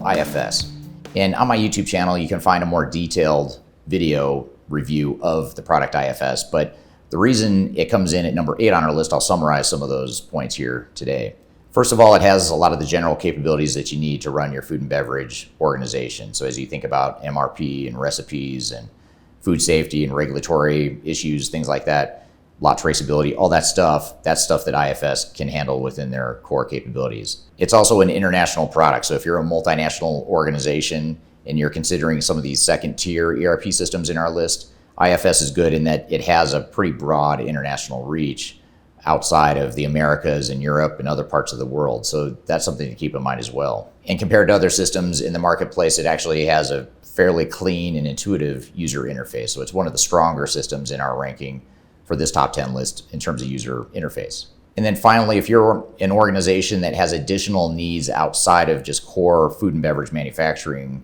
IFS. And on my YouTube channel, you can find a more detailed video review of the product IFS, but the reason it comes in at number 8 on our list, I'll summarize some of those points here today. First of all, it has a lot of the general capabilities that you need to run your food and beverage organization. So as you think about MRP and recipes and food safety and regulatory issues, things like that, lot traceability, all that stuff, that's stuff that IFS can handle within their core capabilities. It's also an international product. So if you're a multinational organization and you're considering some of these second-tier ERP systems in our list, IFS is good in that it has a pretty broad international reach outside of the Americas and Europe and other parts of the world. So that's something to keep in mind as well. And compared to other systems in the marketplace, it actually has a fairly clean and intuitive user interface. So it's one of the stronger systems in our ranking for this top 10 list in terms of user interface. And then finally, if you're an organization that has additional needs outside of just core food and beverage manufacturing,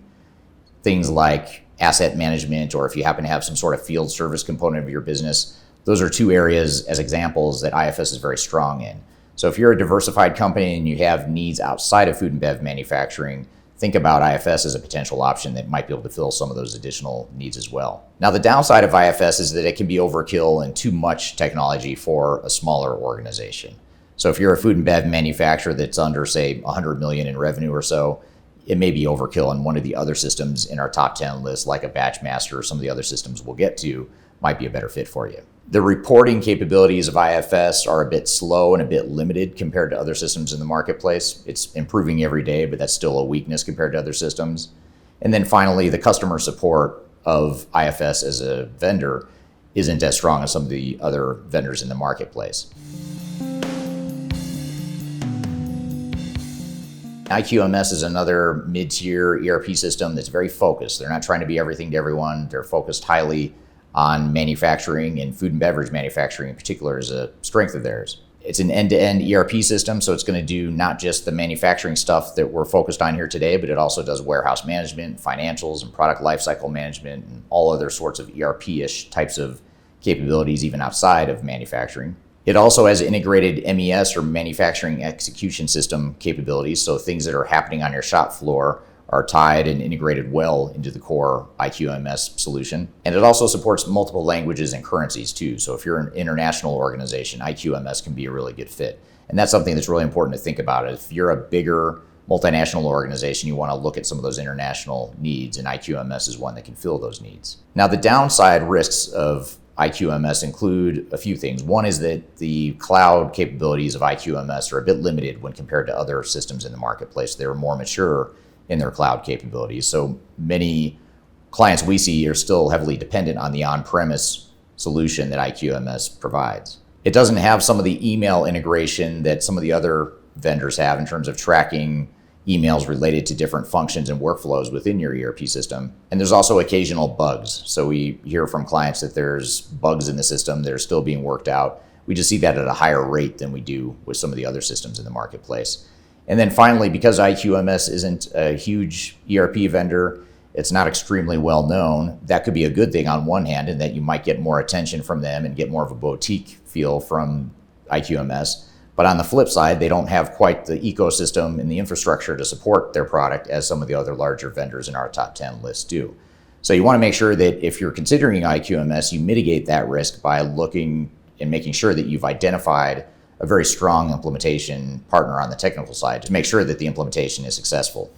things like asset management, or if you happen to have some sort of field service component of your business, those are 2 areas as examples that IFS is very strong in. So if you're a diversified company and you have needs outside of food and bev manufacturing, think about IFS as a potential option that might be able to fill some of those additional needs as well. Now, the downside of IFS is that it can be overkill and too much technology for a smaller organization. So if you're a food and bev manufacturer that's under, say, 100 million in revenue or so, it may be overkill, and one of the other systems in our top 10 list, like a Batchmaster or some of the other systems we'll get to, might be a better fit for you. The reporting capabilities of IFS are a bit slow and a bit limited compared to other systems in the marketplace. It's improving every day, but that's still a weakness compared to other systems. And then finally, the customer support of IFS as a vendor isn't as strong as some of the other vendors in the marketplace. IQMS is another mid-tier ERP system that's very focused. They're not trying to be everything to everyone. They're focused highly on manufacturing, and food and beverage manufacturing in particular is a strength of theirs. It's an end-to-end ERP system, so it's going to do not just the manufacturing stuff that we're focused on here today, but it also does warehouse management, financials, and product lifecycle management, and all other sorts of ERP-ish types of capabilities even outside of manufacturing. It also has integrated MES, or manufacturing execution system capabilities, so things that are happening on your shop floor are tied and integrated well into the core IQMS solution. And it also supports multiple languages and currencies too. So if you're an international organization, IQMS can be a really good fit. And that's something that's really important to think about. If you're a bigger multinational organization, you want to look at some of those international needs, and IQMS is one that can fill those needs. Now, the downside risks of IQMS include a few things. One is that the cloud capabilities of IQMS are a bit limited when compared to other systems in the marketplace. They're more mature in their cloud capabilities. So many clients we see are still heavily dependent on the on-premise solution that IQMS provides. It doesn't have some of the email integration that some of the other vendors have in terms of tracking emails related to different functions and workflows within your ERP system. And there's also occasional bugs. So we hear from clients that there's bugs in the system that are still being worked out. We just see that at a higher rate than we do with some of the other systems in the marketplace. And then finally, because IQMS isn't a huge ERP vendor, it's not extremely well known. That could be a good thing on one hand, in that you might get more attention from them and get more of a boutique feel from IQMS. But on the flip side, they don't have quite the ecosystem and the infrastructure to support their product as some of the other larger vendors in our top 10 list do. So you want to make sure that if you're considering IQMS, you mitigate that risk by looking and making sure that you've identified a very strong implementation partner on the technical side to make sure that the implementation is successful.